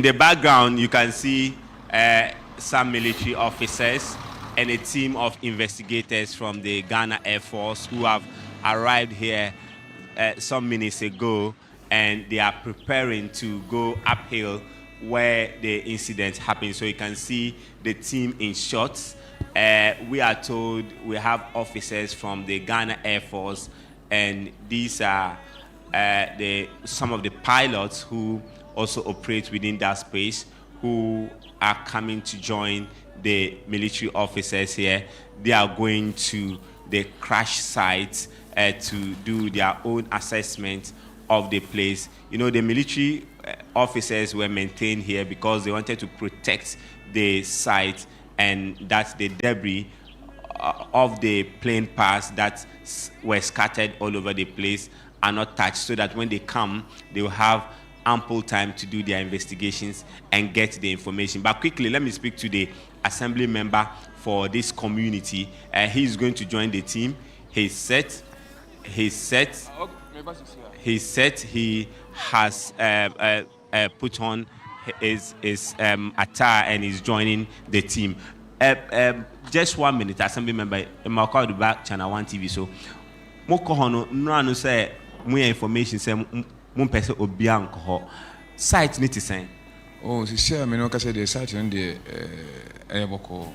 In the background, you can see some military officers and a team of investigators from the Ghana Air Force who have arrived here some minutes ago, and they are preparing to go uphill where the incident happened. So you can see the team in shots. We are told we have officers from the Ghana Air Force, and these are some of the pilots who also operate within that space, who are coming to join the military officers here. They are going to the crash site to do their own assessment of the place. You know, the military officers were maintained here because they wanted to protect the site, and that the debris of the plane parts that were scattered all over the place are not touched, so that when they come, they will have ample time to do their investigations and get the information. But quickly, let me speak to the assembly member for this community. He's going to join the team. He's set. He has put on his attire and is joining the team. Just 1 minute, assembly member. I'm call the back ChannelOne TV. So, moko hono no say more information say mon person obian ko site need to say. Oh, she me no ka say the site no dey boko.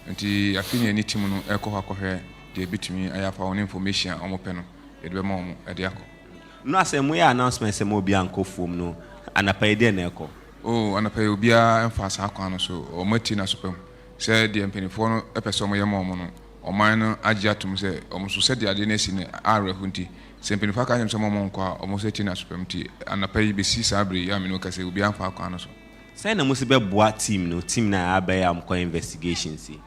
Nti afini any team no ekohwa dey bitumi ayafa on information omope no e dey ma omo e dey akọ. No say mo announcement say mo obian ko fom no anapa e dey na ekọ. Oh, anapa obia emfasa akọ no so omati na sopem. Say the empenifo no epeso mo yema omo no oman no agye atum say omo so say the ade na si ne arehu nti se empenifo aka nyem so mo nkwa omo so ti na sopem nti anapa yi be si sabre ya me no ka say obi amfa akọ no so. Say na mo se be boa team na abai am ko investigation si.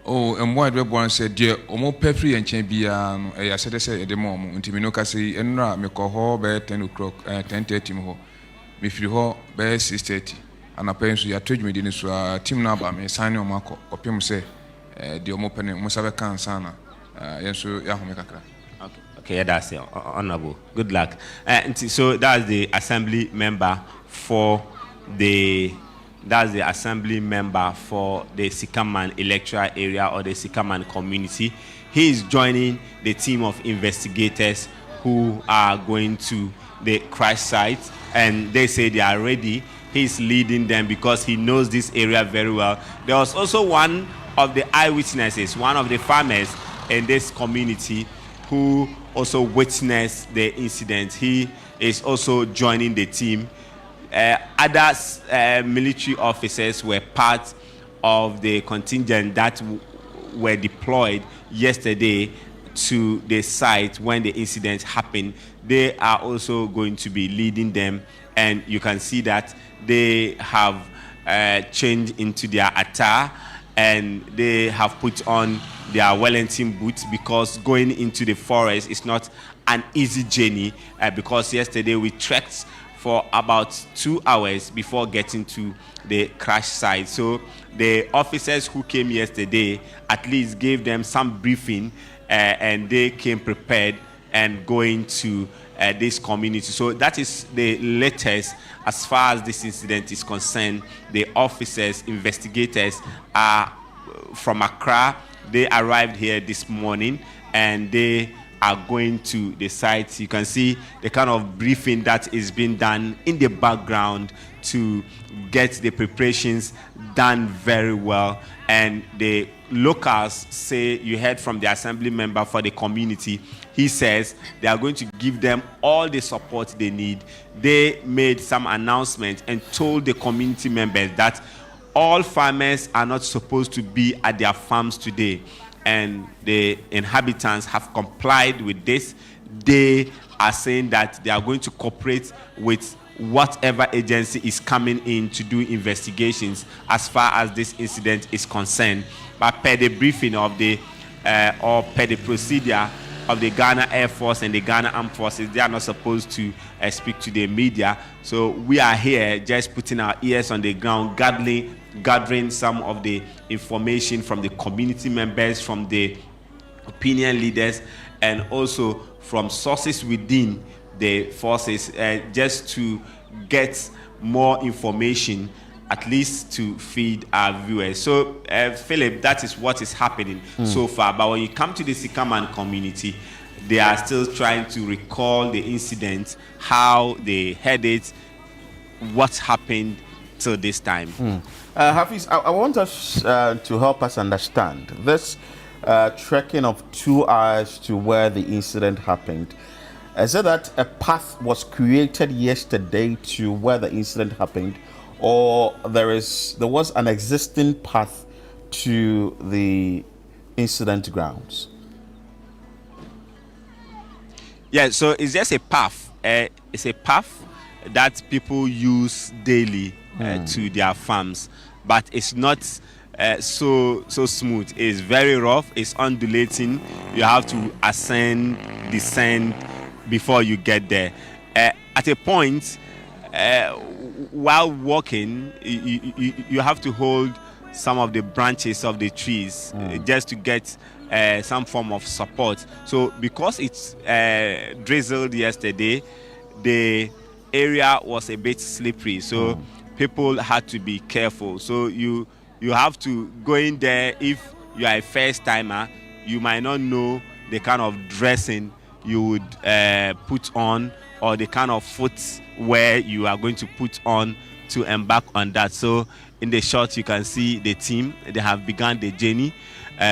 Oh, and what we want said, dear, omo perfree and champion, I said, at the moment, until me no can say, and me call her by 10 o'clock, 10:30 ho. Me free ho by 6:30. And apparently, you told me this team number, me sign on Marco, or Pim say, the omo pen must have a can sana. Yes, so Yahomeka. Okay, that's it. Honorable. Good luck. So that's the assembly member for the. That's the assembly member for the Sikaman electoral area or the Sikaman community. He is joining the team of investigators who are going to the crash site, and they say they are ready. He's leading them because he knows this area very well. There was also one of the eyewitnesses, one of the farmers in this community who also witnessed the incident. He is also joining the team. Other military officers were part of the contingent that were deployed yesterday to the site when the incident happened. They are also going to be leading them, and you can see that they have changed into their attire and they have put on their Wellington boots, because going into the forest is not an easy journey, because yesterday we trekked for about 2 hours before getting to the crash site. So the officers who came yesterday at least gave them some briefing, and they came prepared and going to this community. So that is the latest as far as this incident is concerned. The officers, investigators are from Accra. They arrived here this morning and they are going to the site. You can see the kind of briefing that is being done in the background to get the preparations done very well. And the locals say, you heard from the assembly member for the community, he says they are going to give them all the support they need. They made some announcement and told the community members that all farmers are not supposed to be at their farms today, and the inhabitants have complied with this. They are saying that they are going to cooperate with whatever agency is coming in to do investigations as far as this incident is concerned. But per the briefing of the or per the procedure of the Ghana Air Force and the Ghana Armed Forces, they are not supposed to speak to the media. So we are here just putting our ears on the ground, gathering some of the information from the community members, from the opinion leaders, and also from sources within the forces, just to get more information, at least to feed our viewers. So, Philip, that is what is happening so far. But when you come to the Sikaman community, they are still trying to recall the incident, how they had it, what happened till this time. Hafiz, I want us to help us understand this trekking of 2 hours to where the incident happened. Is it that a path was created yesterday to where the incident happened, or there was an existing path to the incident grounds? Yeah, so it's just a path. It's a path that people use daily to their farms, but it's not so smooth. It's very rough. It's undulating. You have to ascend, descend before you get there. At a point, while walking, you have to hold some of the branches of the trees just to get some form of support. So because it's drizzled yesterday, the area was a bit slippery, so people had to be careful. So you have to go in there. If you are a first timer, you might not know the kind of dressing you would put on, or the kind of footwear you are going to put on to embark on that. So in the shot, you can see the team. They have begun the journey,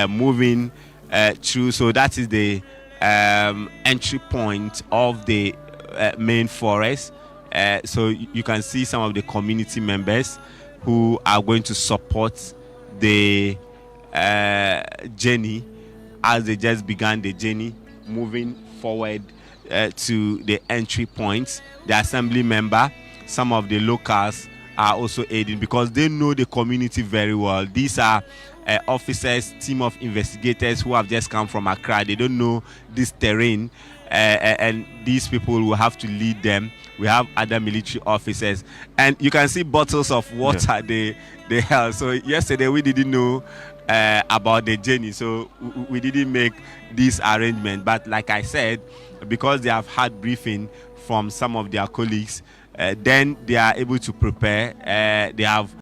moving through. So that is the entry point of the main forest. So you can see some of the community members who are going to support the journey as they just began the journey, moving forward to the entry points. The assembly member, some of the locals are also aiding because they know the community very well. These are officers, team of investigators who have just come from Accra. They don't know this terrain, and these people will have to lead them. We have other military officers, and you can see bottles of water they held. So yesterday we didn't know about the journey, so we didn't make this arrangement. But like I said, because they have had briefing from some of their colleagues, then they are able to prepare. They have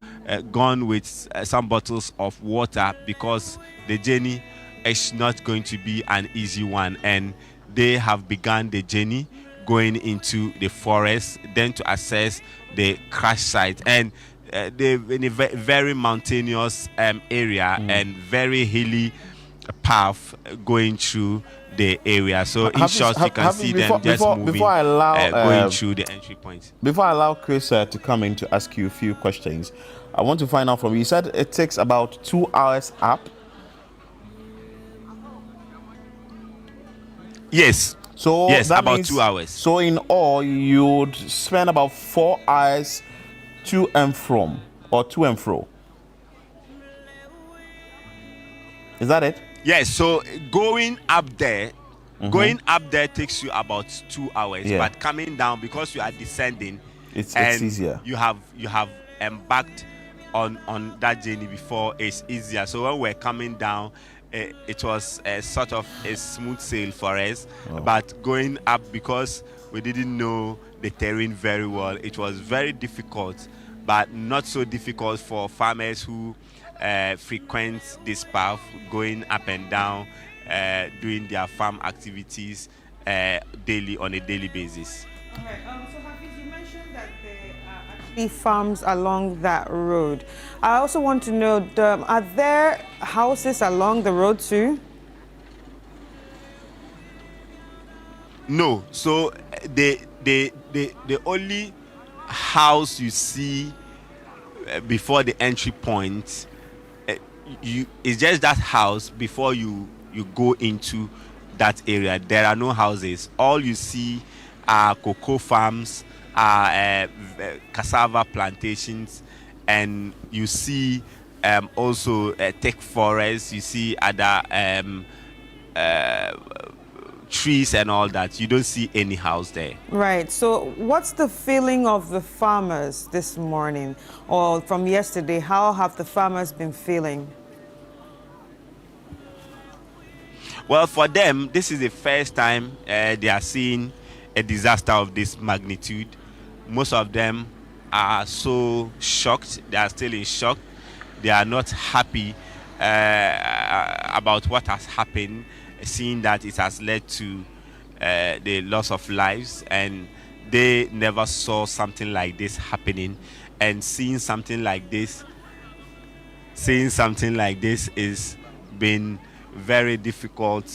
gone with some bottles of water because the journey is not going to be an easy one, and they have begun the journey going into the forest, then to assess the crash site. And they're in a very mountainous area and very hilly path going through the area. So in short, you can see them just moving, going through the entry point. Before I allow Chris to come in to ask you a few questions, I want to find out from you. You said it takes about 2 hours up. Yes. So yes, that about means, 2 hours. So in all, you'd spend about 4 hours to and from, or to and fro. Is that it? Yes. So going up there takes you about 2 hours. Yeah. But coming down, because you are descending, It's and easier. You have embarked on that journey before. It's easier. So when we're coming down, it was a sort of a smooth sail for us. But going up, because we didn't know the terrain very well, it was very difficult, but not so difficult for farmers who frequent this path, going up and down, doing their farm activities daily, on a daily basis. All right. So Hafiz, you mentioned that there are actually farms along that road. I also want to know, are there houses along the road too? No. So the only house you see before the entry point, it's just that house before you go into that area. There are no houses. All you see are cocoa farms, cassava plantations, and you see also thick forests. You see other trees and all that. You don't see any house there. Right. So what's the feeling of the farmers this morning, or from yesterday? How have the farmers been feeling? Well, for them, this is the first time they are seeing a disaster of this magnitude. Most of them are so shocked. They are still in shock. They are not happy about what has happened, seeing that it has led to the loss of lives, and they never saw something like this happening. And seeing something like this is been very difficult.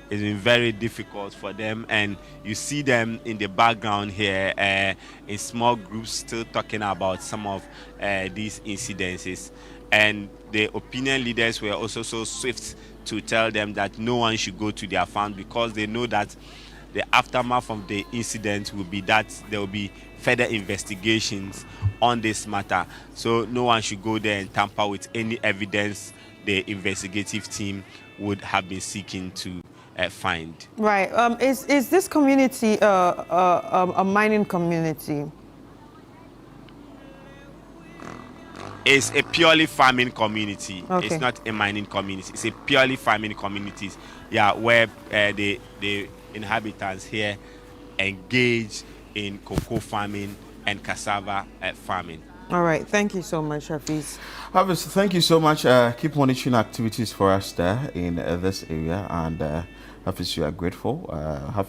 It's been very difficult for them, and you see them in the background here in small groups still talking about some of these incidences. And the opinion leaders were also so swift to tell them that no one should go to their farm, because they know that the aftermath of the incident will be that there will be further investigations on this matter. So no one should go there and tamper with any evidence the investigative team would have been seeking to find. Right. Is this community a mining community? It's a purely farming community. Okay. It's not a mining community. It's a purely farming community. Yeah, where the inhabitants here engage in cocoa farming and cassava farming. All right. Thank you so much, Hafiz. Hafiz, thank you so much. Keep monitoring activities for us there in this area, and Hafiz, we are grateful. Hafiz